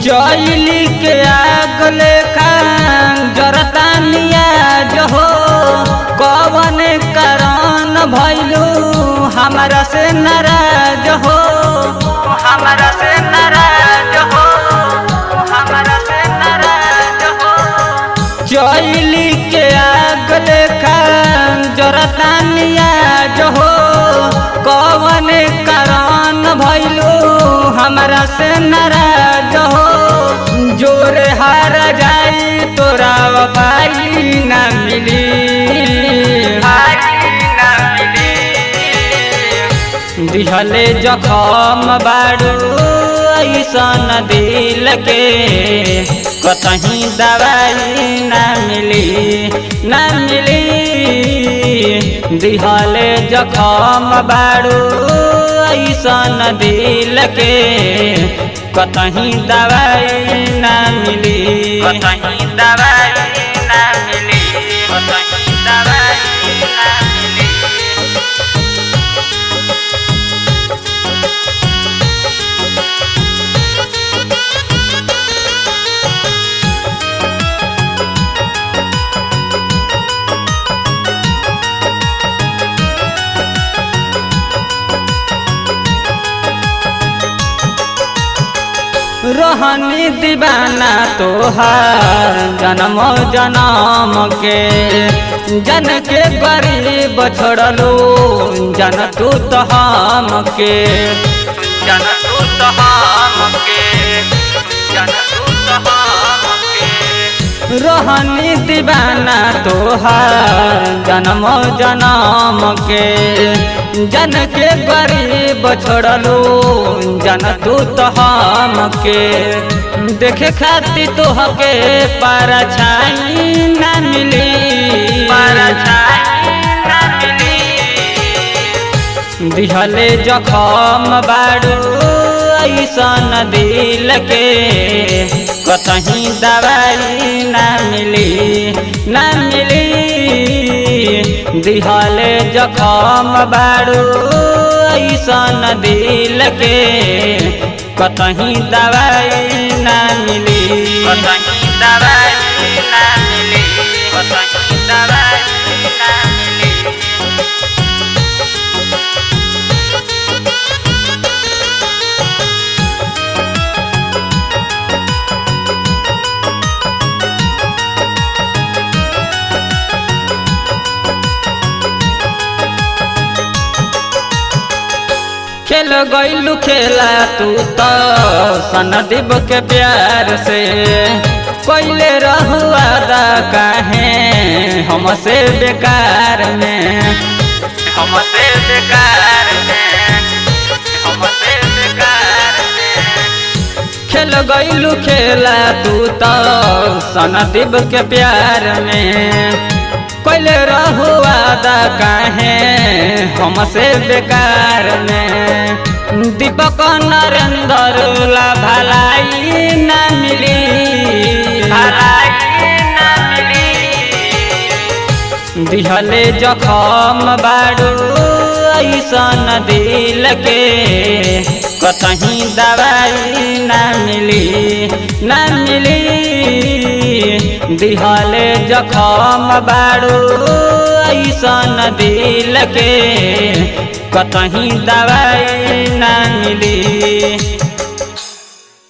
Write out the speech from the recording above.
चैली के आग लेखा जरतानिया जो हो कवन कारण भइलू हमरा से नाराज हो, हमरा से नाराज हो, हमरा से नाराज हो। चैली के आग लेखा जरतानिया जो हो कवन कारण भइलू हमरा से नाराज हो। जोरे हार जाई तोरा वफाई ना मिली, दिहले जखम बारू ऐसन दिल के कतहीं दवाई ना मिली, ना मिली। दिहले जखम बारू ऐसन दिल के कतहीं दवाई ना मिली, कतहीं दवाई ना मिली, कतहीं दवाई ना मिली। रोहनी दीवाना तोहार जन्म जन्म के, जन के गरीब छोड़लू जन तू तो हम के, जन तू तो हम के, जन तू तो हम के। रोहनी दीवाना तोहार जन्म जन्म के, जन के गरीब छोड़लू जन तू तो हम के। देखे खाती तोहके परछाई ना मिली, परछाई ना मिली। दिहले जखम बारू ऐसन दिल के कतहीं दवाई ना मिली, ना मिली। दिहले जखम बारू ऐसन दिल के कतहीं दवाई ना मिली, कतहीं दवाई ना मिली, कतहीं दवाई ना मिली। खेल गईलू खेला तू तो सनदीप के प्यार से, कोइले रहुआ दा काहे हमसे बेकार में, हमसे बेकार में, हमसे बेकार में। खेल गईलू खेला तू तो सनदीप के प्यार में, कोइले रहुआ दा काहे हमसे बेकार में। दीपक नरेंद्र ला भलाई ना मिली, भलाई ना मिली। दिहले जखम बारू ऐसन दिल के कतहीं दवाई ना मिली, ना मिली। दिहले जखम बारू ऐसन दिल के कतहीं दवाई ना मिली।